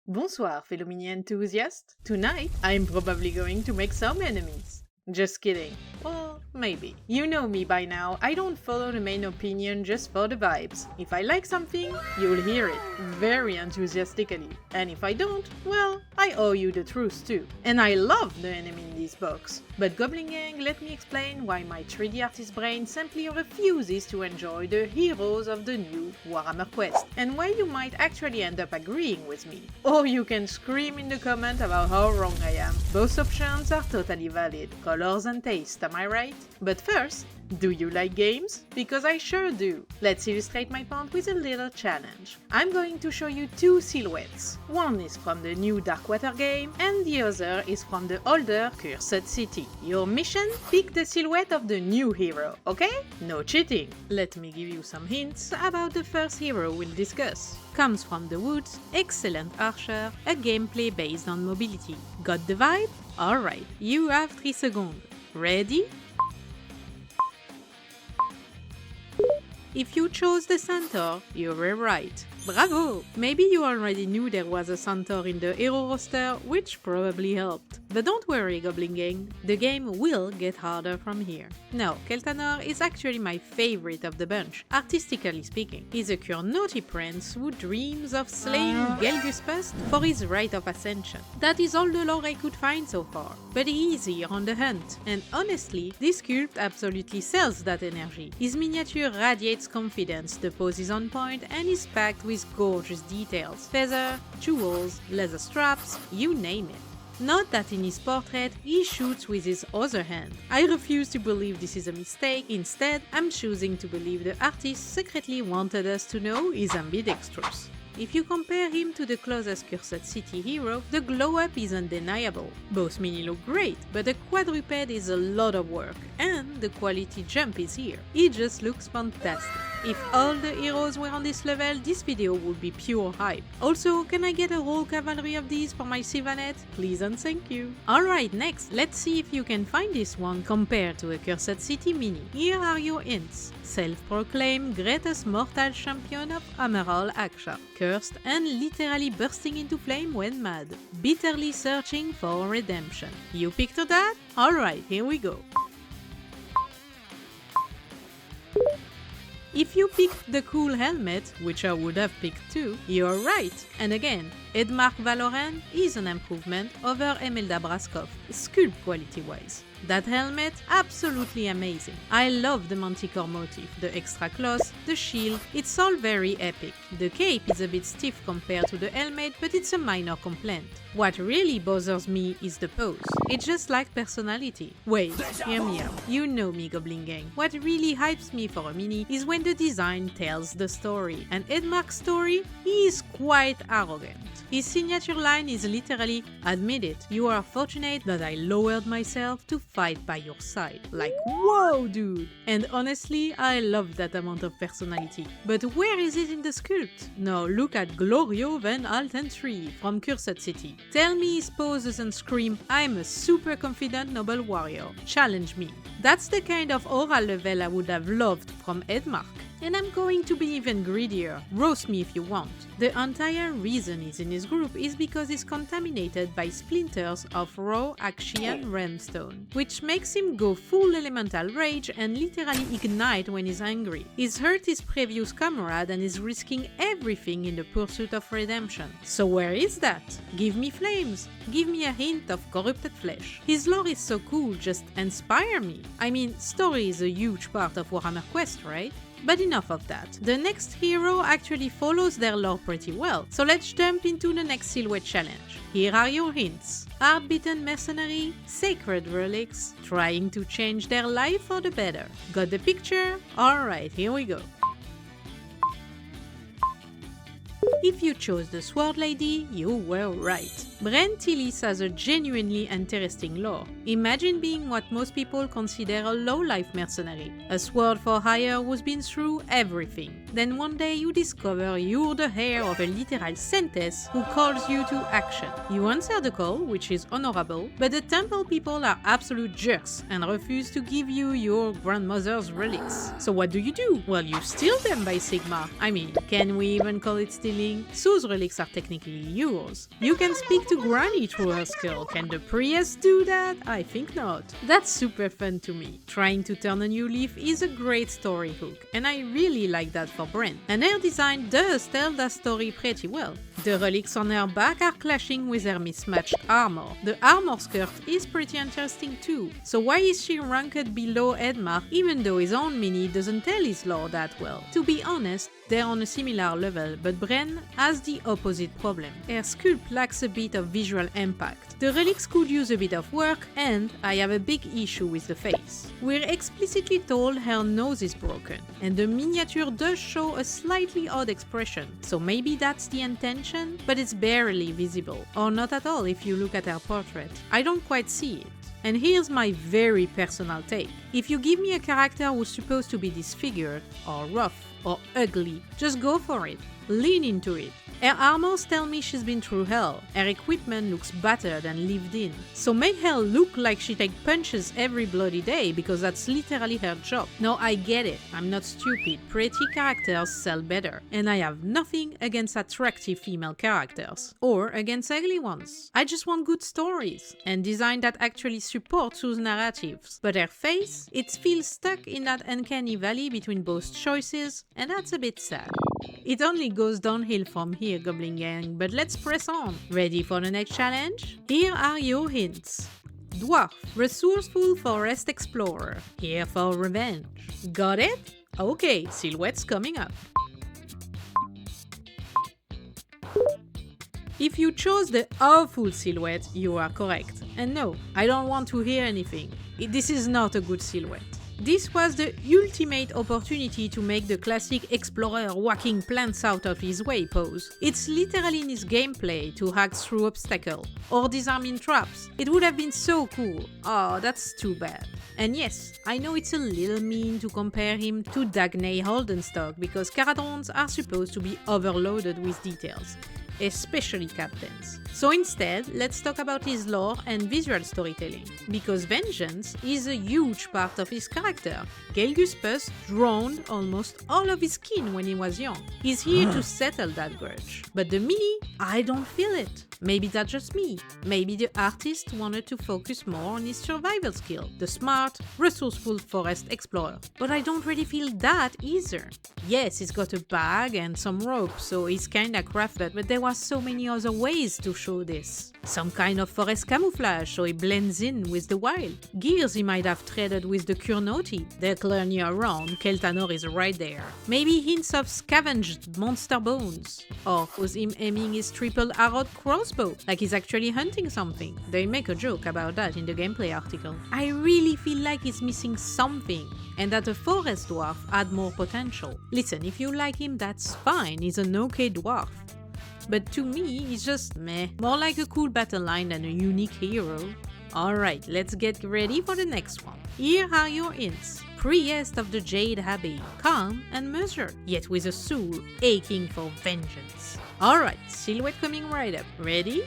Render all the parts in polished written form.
Bonsoir, fellow mini enthusiasts. Tonight, I'm probably going to make some enemies. Just kidding. Well, maybe. You know me by now, I don't follow the main opinion just for the vibes. If I like something, you'll hear it very enthusiastically. And if I don't, well, I owe you the truth too. And I love the enemy in this box. But Goblin Gang, let me explain why my 3D artist brain simply refuses to enjoy the heroes of the new Warhammer Quest, and why you might actually end up agreeing with me. Or you can scream in the comment about how wrong I am. Both options are totally valid. Colors and taste, am I right? But first, do you like games? Because I sure do. Let's illustrate my point with a little challenge. I'm going to show you two silhouettes. One is from the new Darkwater game, and the other is from the older Cursed City. Your mission? Pick the silhouette of the new hero, okay? No cheating. Let me give you some hints about the first hero we'll discuss. Comes from the woods, excellent archer, a gameplay based on mobility. Got the vibe? Alright, you have 3 seconds. Ready? If you chose the centaur, you were right. Bravo! Maybe you already knew there was a centaur in the hero roster, which probably helped. But don't worry, Goblin Gang, the game will get harder from here. Now, Kelhannor is actually my favorite of the bunch, artistically speaking. He's a naughty prince who dreams of slaying Gelgus Pest for his rite of ascension. That is all the lore I could find so far, but he's here on the hunt, and honestly, this sculpt absolutely sells that energy. His miniature radiates confidence, the pose is on point, and is packed with gorgeous details. Feather, jewels, leather straps, you name it. Note that in his portrait, he shoots with his other hand. I refuse to believe this is a mistake. Instead, I'm choosing to believe the artist secretly wanted us to know he's ambidextrous. If you compare him to the closest Cursed City hero, the glow-up is undeniable. Both mini look great, but a quadruped is a lot of work, and the quality jump is here. He just looks fantastic. If all the heroes were on this level, this video would be pure hype. Also, can I get a whole cavalry of these for my Sylvanet? Please and thank you. Alright, next, let's see if you can find this one compared to a Cursed City mini. Here are your hints. Self-proclaimed greatest mortal champion of Emerald Aksha. Cursed and literally bursting into flame when mad. Bitterly searching for redemption. You pictured that? Alright, here we go. If you picked the cool helmet, which I would have picked too, you're right. And again, Edmark Valoran is an improvement over Imelda Braskov, sculpt quality-wise. That helmet, absolutely amazing. I love the manticore motif, the extra claws, the shield, it's all very epic. The cape is a bit stiff compared to the helmet, but it's a minor complaint. What really bothers me is the pose. It just lacks personality. Wait, hear me out. You know me, Goblin Gang. What really hypes me for a mini is when the design tells the story. And Edmark's story is quite arrogant. His signature line is literally, admit it, you are fortunate that I lowered myself to fight by your side. Like, whoa, dude! And honestly, I love that amount of personality. But where is it in the sculpt? Now look at Glorio Van Alten 3 from Cursed City. Tell me his pose doesn't scream, I'm a super confident noble warrior. Challenge me. That's the kind of aura level I would have loved from Edmark. And I'm going to be even greedier. Roast me if you want. The entire reason he's in his group is because he's contaminated by splinters of raw Akshian Remstone, which makes him go full elemental rage and literally ignite when he's angry. He's hurt his previous comrade and is risking everything in the pursuit of redemption. So where is that? Give me flames. Give me a hint of corrupted flesh. His lore is so cool, just inspire me. I mean, story is a huge part of Warhammer Quest, right? But enough of that. The next hero actually follows their lore pretty well, so let's jump into the next silhouette challenge. Here are your hints. Heart-beaten mercenary, sacred relics, trying to change their life for the better. Got the picture? Alright, here we go. If you chose the Sword Lady, you were right. Bren Tylis has a genuinely interesting lore. Imagine being what most people consider a low-life mercenary, a sword for hire who's been through everything. then one day you discover you're the heir of a literal Sentes who calls you to action. You answer the call, which is honorable, but the temple people are absolute jerks and refuse to give you your grandmother's relics. So what do? Well, you steal them by Sigma. I mean, can we even call it stealing? Those relics are technically yours. You can speak to Granny through her skill. Can the priest do that? I think not. That's super fun to me. Trying to turn a new leaf is a great story hook, and I really like that for Bren. And her design does tell that story pretty well. The relics on her back are clashing with her mismatched armor. The armor skirt is pretty interesting too. So why is she ranked below Edmark even though his own mini doesn't tell his lore that well? To be honest, they're on a similar level, but Bren has the opposite problem. Her sculpt lacks a bit of visual impact. The relics could use a bit of work, and I have a big issue with the face. We're explicitly told her nose is broken, and the miniature does show a slightly odd expression, so maybe that's the intention, but it's barely visible, or not at all if you look at her portrait. I don't quite see it. And here's my very personal take. If you give me a character who's supposed to be disfigured, or rough, or ugly, just go for it. Lean into it. Her armors tell me she's been through hell. Her equipment looks battered and lived in. So make her look like she takes punches every bloody day because that's literally her job. No, I get it. I'm not stupid. Pretty characters sell better. And I have nothing against attractive female characters. Or against ugly ones. I just want good stories. And design that actually supports those narratives. But her face, it feels stuck in that uncanny valley between both choices. And that's a bit sad. It only goes downhill from here, Goblin Gang, but let's press on. Ready for the next challenge? Here are your hints. Dwarf, resourceful forest explorer, here for revenge. Got it? Okay, silhouettes coming up. If you chose the awful silhouette, you are correct. And no, I don't want to hear anything. This is not a good silhouette. This was the ultimate opportunity to make the classic explorer whacking plants out of his way pose. It's literally in his gameplay to hack through obstacles or disarming traps. It would have been so cool. Oh, that's too bad. And yes, I know it's a little mean to compare him to Dagnay Holdenstock because Caradons are supposed to be overloaded with details, especially captains. So instead, let's talk about his lore and visual storytelling, because vengeance is a huge part of his character. Kelhannor drowned almost all of his skin when he was young. He's here to settle that grudge. But the mini, I don't feel it. Maybe that's just me. Maybe the artist wanted to focus more on his survival skill, the smart, resourceful forest explorer. But I don't really feel that either. Yes, he's got a bag and some rope, so he's kinda crafted, but there were so many other ways to show this. Some kind of forest camouflage so he blends in with the wild. Gears he might have traded with the Kurnoti. They're clearly around, Kelhannor is right there. Maybe hints of scavenged monster bones. Or was him aiming his triple-arrowed crossbow, like he's actually hunting something. They make a joke about that in the gameplay article. I really feel like he's missing something, and that a forest dwarf had more potential. Listen, if you like him, that's fine, he's an okay dwarf. But to me, he's just meh. More like a cool battle line than a unique hero. Alright, let's get ready for the next one. Here are your hints. Priest of the Jade Abbey, calm and measured, yet with a soul aching for vengeance. Alright, silhouette coming right up. Ready?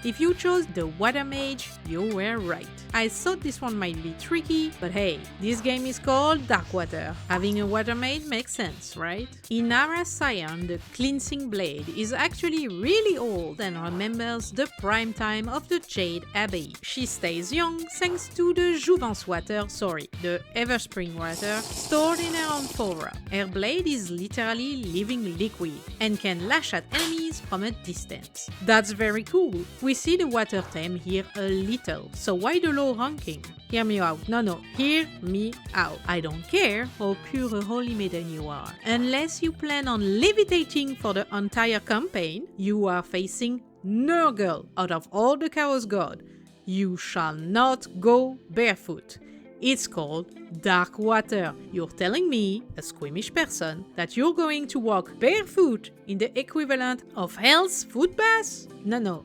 If you chose the Water Mage, you were right. I thought this one might be tricky, but hey, this game is called Darkwater. Having a water mage makes sense, right? Inara Sion, the cleansing blade, is actually really old and remembers the prime time of the Jade Abbey. She stays young thanks to the the Everspring water stored in her amphora. Her blade is literally living liquid and can lash at enemies from a distance. That's very cool. We see the water theme here a little, so why the low ranking? Hear me out. No, hear me out. I don't care how pure a holy maiden you are. Unless you plan on levitating for the entire campaign, you are facing Nurgle out of all the Chaos God. You shall not go barefoot. It's called Darkwater. You're telling me, a squeamish person, that you're going to walk barefoot in the equivalent of Hell's foot bath? No.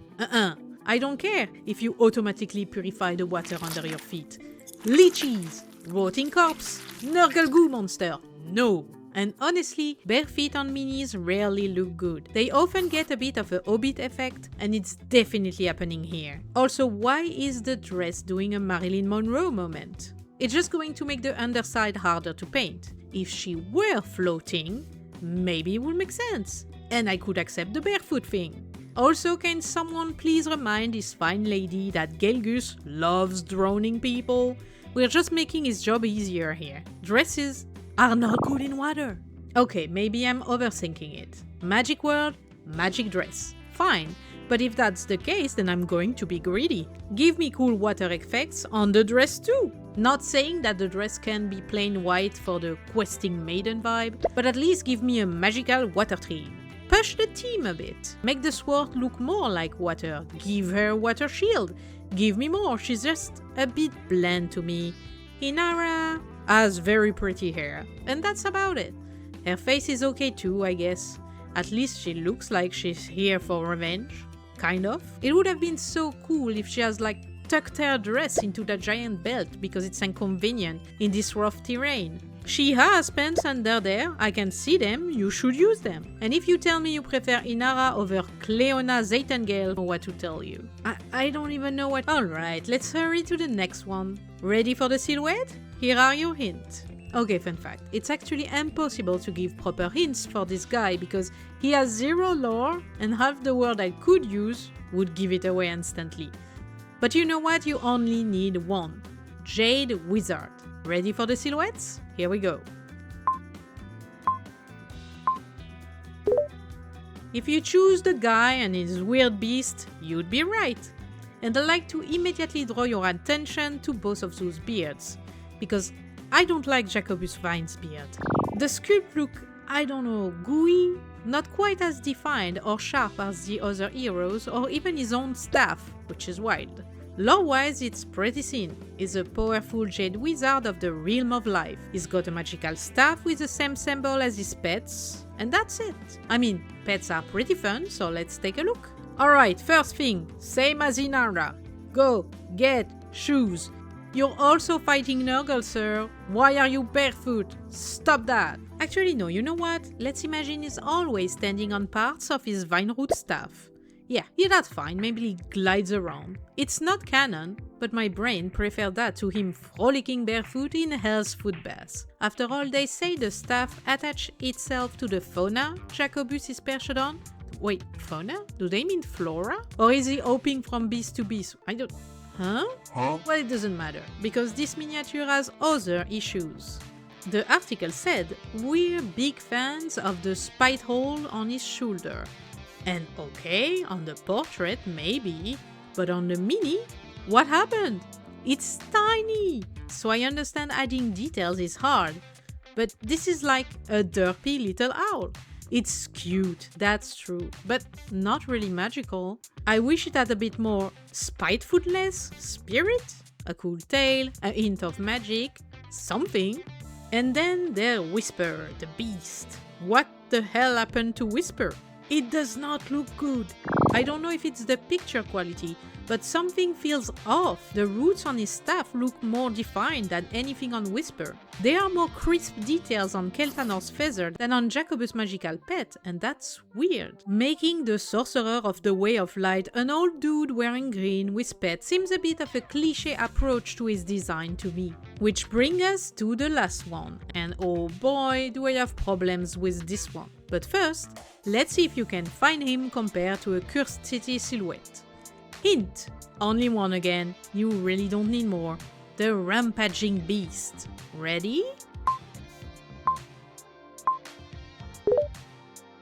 I don't care if you automatically purify the water under your feet. Leeches! Rotting corpse. Nurgle goo monster. No. And honestly, bare feet on minis rarely look good. They often get a bit of a Hobbit effect, and it's definitely happening here. Also, why is the dress doing a Marilyn Monroe moment? It's just going to make the underside harder to paint. If she were floating, maybe it would make sense. And I could accept the barefoot thing. Also, can someone please remind this fine lady that Gelgus loves drowning people? We're just making his job easier here. Dresses are not good in water. Okay, maybe I'm overthinking it. Magic word, magic dress. Fine, but if that's the case, then I'm going to be greedy. Give me cool water effects on the dress too. Not saying that the dress can be plain white for the questing maiden vibe, but at least give me a magical water theme. Push the theme a bit. Make the sword look more like water. Give her a water shield. Give me more, she's just a bit bland to me. Inara has very pretty hair, and that's about it. Her face is okay too, I guess. At least she looks like she's here for revenge. Kind of. It would have been so cool if she has tucked her dress into that giant belt because it's inconvenient in this rough terrain. She has pants under there, I can see them, you should use them. And if you tell me you prefer Inara over Cleona Zaytengale, I don't know what to tell you. I don't even know what... Alright, let's hurry to the next one. Ready for the silhouette? Here are your hints. Okay, fun fact, it's actually impossible to give proper hints for this guy because he has zero lore and half the word I could use would give it away instantly. But you know what? You only need one. Jade Wizard. Ready for the silhouettes? Here we go. If you choose the guy and his weird beast, you'd be right. And I like to immediately draw your attention to both of those beards, because I don't like Jacobus Vyne's beard. The sculpt look, I don't know, gooey, not quite as defined or sharp as the other heroes or even his own staff, which is wild. Lore-wise, it's pretty thin. He's a powerful jade wizard of the realm of life. He's got a magical staff with the same symbol as his pets, and that's it. I mean, pets are pretty fun, so let's take a look. Alright, first thing, same as Inara. Go, get shoes. You're also fighting Nurgle, sir. Why are you barefoot? Stop that. Actually, no, you know what? Let's imagine he's always standing on parts of his vine root staff. Yeah, that's fine, maybe he glides around. It's not canon, but my brain preferred that to him frolicking barefoot in Hell's foot bath. After all, they say the staff attach itself to the fauna Jacobus is perched on. Wait, fauna? Do they mean flora? Or is he hopping from beast to beast? I don't... Huh? Well, it doesn't matter, because this miniature has other issues. The article said, we're big fans of the spite hole on his shoulder. And okay, on the portrait maybe, but on the mini, what happened? It's tiny! So I understand adding details is hard, but this is like a derpy little owl. It's cute, that's true, but not really magical. I wish it had a bit more spitefulness, spirit, a cool tail, a hint of magic, something. And then their Whisper, the beast. What the hell happened to Whisper? It does not look good. I don't know if it's the picture quality, but something feels off. The roots on his staff look more defined than anything on Whisper. There are more crisp details on Kelhannor's feather than on Jacobus' magical pet, and that's weird. Making the Sorcerer of the Way of Light an old dude wearing green with pet seems a bit of a cliché approach to his design to me. Which brings us to the last one, and oh boy do I have problems with this one. But first, let's see if you can find him compared to a Cursed City silhouette. Hint! Only one again, you really don't need more. The Rampaging Beast. Ready?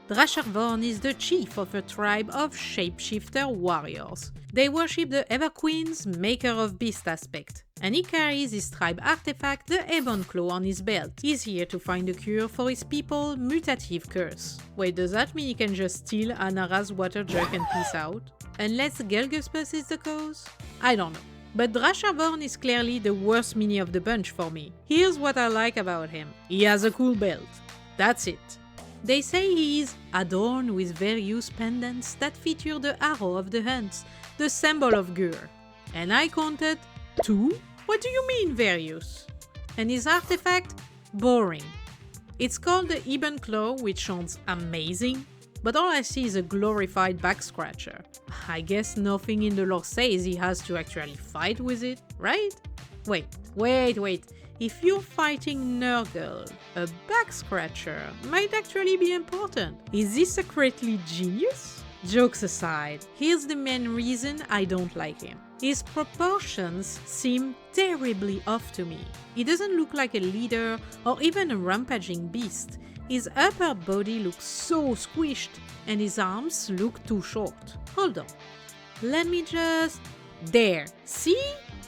Drashorn is the chief of a tribe of shapeshifter warriors. They worship the Everqueen's maker of beast aspect, and he carries his tribe artifact, the Ebon Claw, on his belt. He's here to find a cure for his people's mutative curse. Wait, does that mean he can just steal Anara's water jug and peace out? Unless Gelgus is the cause? I don't know. But Drashorn is clearly the worst mini of the bunch for me. Here's what I like about him. He has a cool belt. That's it. They say he is adorned with various pendants that feature the arrow of the hunts, the symbol of Gur. And I counted 2? What do you mean various? And his artifact? Boring. It's called the Eben Claw, which sounds amazing, but all I see is a glorified back scratcher. I guess nothing in the lore says he has to actually fight with it, right? Wait. If you're fighting Nurgle, a back scratcher might actually be important. Is this secretly genius? Jokes aside, here's the main reason I don't like him. His proportions seem terribly off to me. He doesn't look like a leader or even a rampaging beast. His upper body looks so squished and his arms look too short. Hold on. Let me just... There. See?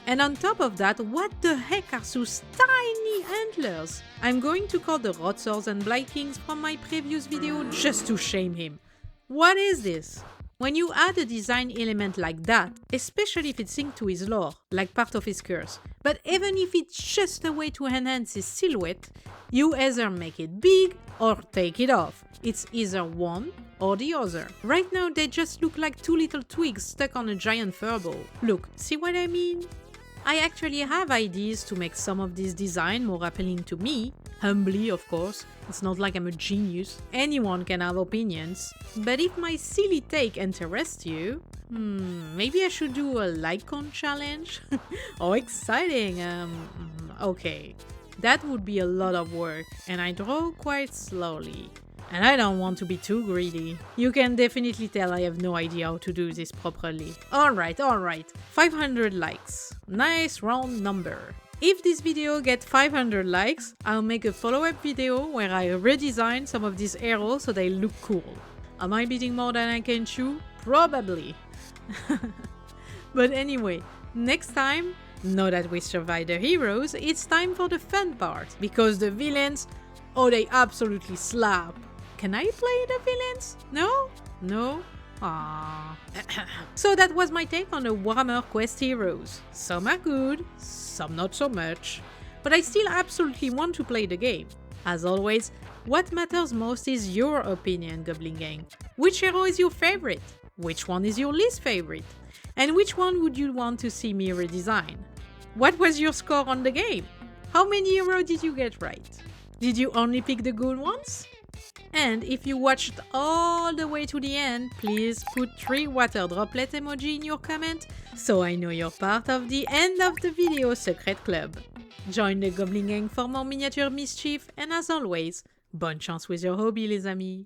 And on top of that, what the heck are those tiny antlers? I'm going to call the Rotzors and Blight Kings from my previous video just to shame him. What is this? When you add a design element like that, especially if it's synced to his lore, like part of his curse, but even if it's just a way to enhance his silhouette, you either make it big or take it off. It's either one or the other. Right now they just look like two little twigs stuck on a giant furball. Look, see what I mean? I actually have ideas to make some of this design more appealing to me, humbly of course, it's not like I'm a genius, anyone can have opinions, but if my silly take interests you, maybe I should do a like count challenge? Oh, exciting, okay, that would be a lot of work and I draw quite slowly. And I don't want to be too greedy. You can definitely tell I have no idea how to do this properly. Alright. 500 likes. Nice round number. If this video gets 500 likes, I'll make a follow-up video where I redesign some of these heroes so they look cool. Am I beating more than I can chew? Probably. But anyway, next time, now that we survived the heroes, it's time for the fun part. Because the villains, oh, they absolutely slap. Can I play the villains? No? Aww. So that was my take on the Warhammer Quest heroes. Some are good, some not so much. But I still absolutely want to play the game. As always, what matters most is your opinion, Goblin Gang. Which hero is your favorite? Which one is your least favorite? And which one would you want to see me redesign? What was your score on the game? How many heroes did you get right? Did you only pick the good ones? And if you watched all the way to the end, please put 3 water droplet emoji in your comment so I know you're part of the end of the video secret club. Join the Goblin Gang for more miniature mischief and as always, bonne chance with your hobby les amis!